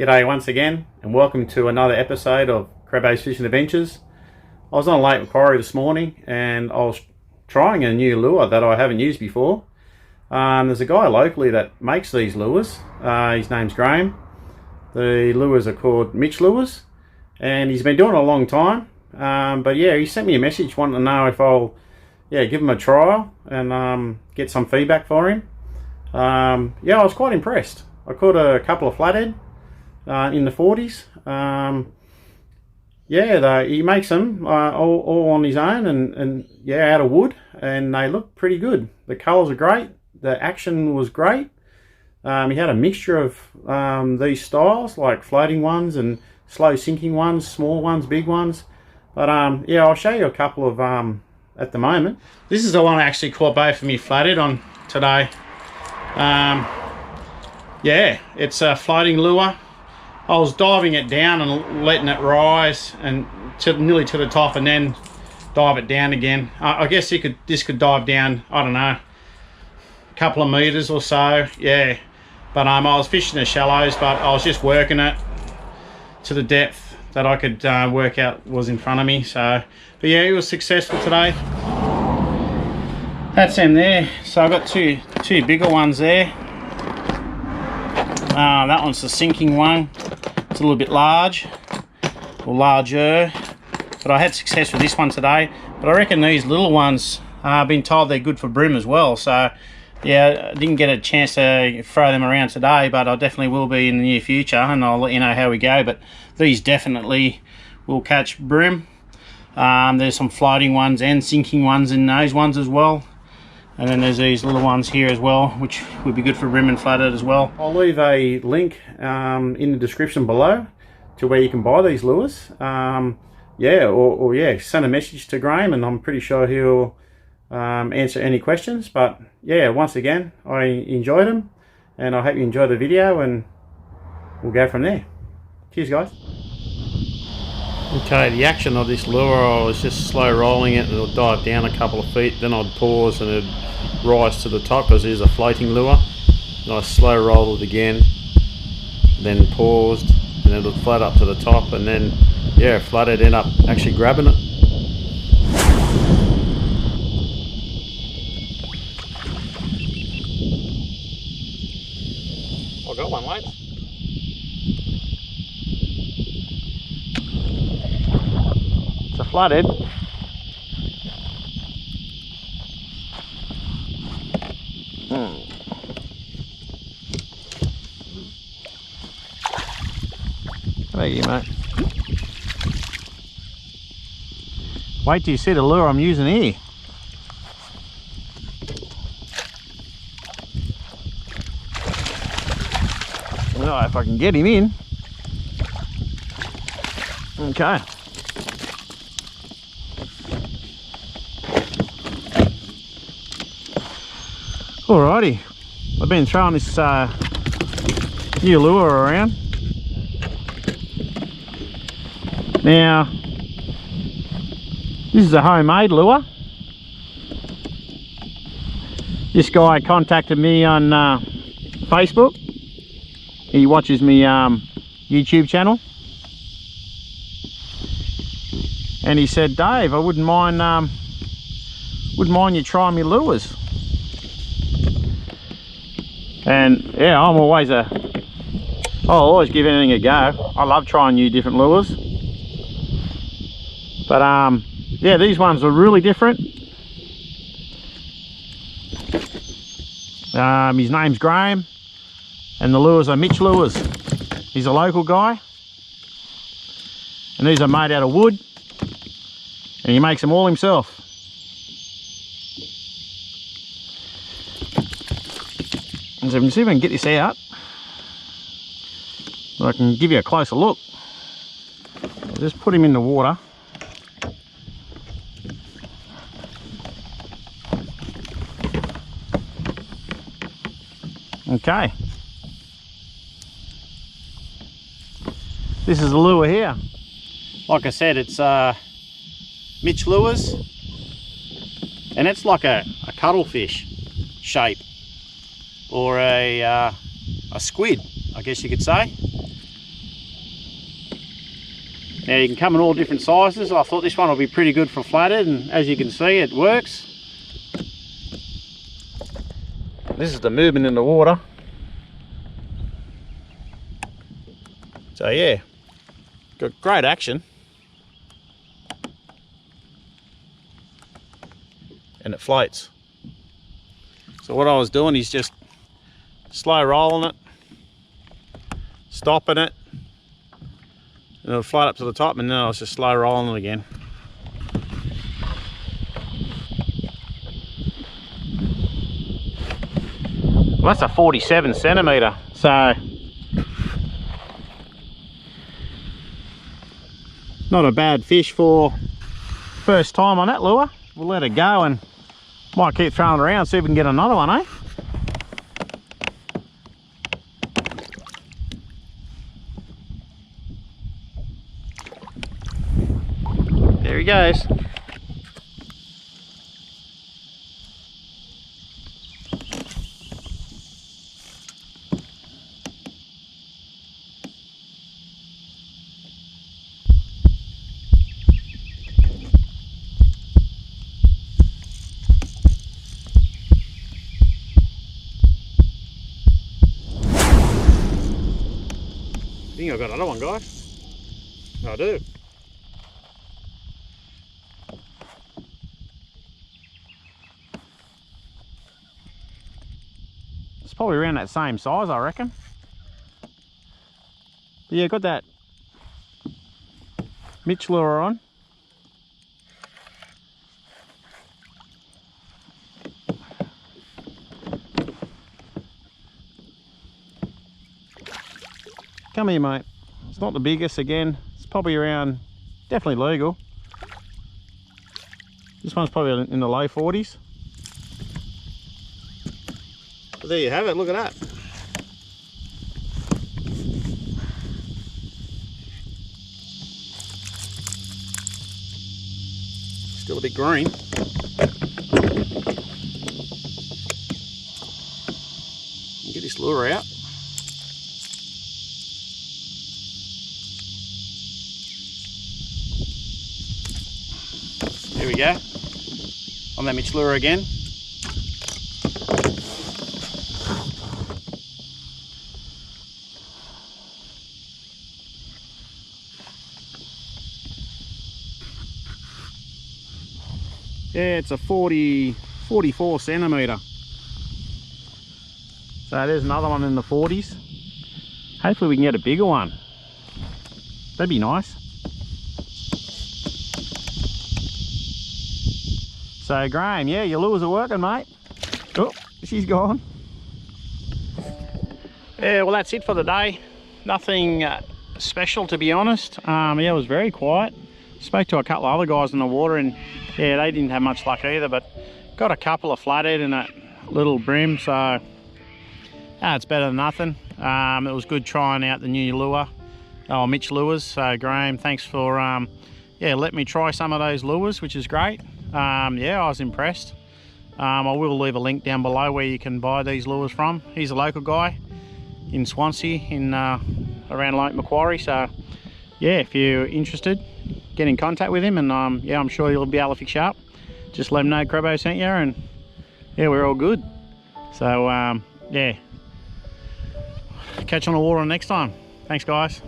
G'day once again, and welcome to another episode of Crabbo's Fishing Adventures. I was on Lake Macquarie this morning and I was trying a new lure that I haven't used before. There's a guy locally that makes these lures. His name's Graham. The lures are called Mitch Lures, and he's been doing it a long time. But yeah, he sent me a message wanting to know if I'll give him a trial and get some feedback for him. Yeah, I was quite impressed. I caught a couple of flathead in the 40s. He makes them all on his own and out of wood, and they look pretty good. The colours are great, the action was great. He had a mixture of these styles, like floating ones and slow sinking ones, small ones, big ones. But I'll show you a couple of at the moment. This is the one I actually caught both of me flathead on today. It's a floating lure. I was diving it down and letting it rise and nearly to the top, and then dive it down again. I guess this could dive down, I don't know, a couple of meters or so. Yeah, but I was fishing the shallows, but I was just working it to the depth that I could work out was in front of me. So, but yeah, it was successful today. That's them there. So I've got two bigger ones there. That one's the sinking one. It's a little bit large, or larger, but I had success with this one today. But I reckon these little ones, I've been told they're good for bream as well. So yeah, I didn't get a chance to throw them around today, but I definitely will be in the near future, and I'll let you know how we go. But these definitely will catch bream. There's some floating ones and sinking ones in those ones as well. And then there's these little ones here as well, which would be good for bream and flathead as well. I'll leave a link in the description below to where you can buy these lures. Send a message to Graham, and I'm pretty sure he'll answer any questions. But yeah, once again, I enjoyed them, and I hope you enjoy the video, and we'll go from there. Cheers, guys. Okay, the action of this lure, I was just slow rolling it, and it'll dive down a couple of feet, then I'd pause and it'd rise to the top because it is a floating lure. And I slow rolled it again, then paused, and it'll float up to the top, and then flathead end up actually grabbing it. I got one, mate. It's a flathead. Thank you, mate. Wait till you see the lure I'm using here. Well, if I can get him in. Okay. Alrighty, I've been throwing this new lure around. Now, this is a homemade lure. This guy contacted me on Facebook. He watches me YouTube channel, and he said, "Dave, I wouldn't mind you trying me lures." And yeah, I'll always give anything a go. I love trying new different lures. But these ones are really different. His name's Graham, and the lures are Mitch Lures. He's a local guy, and these are made out of wood, and he makes them all himself. And so let me see if I can get this out, so I can give you a closer look. I'll just put him in the water. Okay, this is the lure here. Like I said, it's Mitch Lures, and it's like a cuttlefish shape, or a squid, I guess you could say. Now you can come in all different sizes. I thought this one will be pretty good for flathead, and as you can see, it works. This is the movement in the water. So yeah, got great action. And it floats. So what I was doing is just slow rolling it, stopping it, and it'll float up to the top, and then I was just slow rolling it again. Well, that's a 47 centimetre, so not a bad fish for first time on that lure. We'll let it go and might keep throwing it around, see if we can get another one, eh? There he goes. I think I've got another one, guys. I do. It's probably around that same size, I reckon. But yeah, got that Mitch lure on. Come here, mate. It's not the biggest again. It's probably around, definitely legal. This one's probably in the low 40s. But there you have it, look at that. Still a bit green. Get this lure out. There we go, on that Mitch lure again. Yeah, it's a 44 centimetre. So there's another one in the 40s. Hopefully we can get a bigger one. That'd be nice. So Graham, yeah, your lures are working, mate. Oh, she's gone. Yeah, well that's it for the day. Nothing special, to be honest. Yeah, it was very quiet. Spoke to a couple of other guys in the water, and yeah, they didn't have much luck either, but got a couple of flathead and a little brim, so it's better than nothing. It was good trying out the new lure, Mitch Lures. So Graham, thanks for yeah, let me try some of those lures, which is great. Yeah, I was impressed. I will leave a link down below where you can buy these lures from. He's a local guy in Swansea, in around Lake Macquarie. So yeah, if you're interested, get in contact with him, and yeah, I'm sure he'll be able to fix you up. Just let him know Crebo sent you, and yeah, we're all good. So yeah, catch on the water next time. Thanks, guys.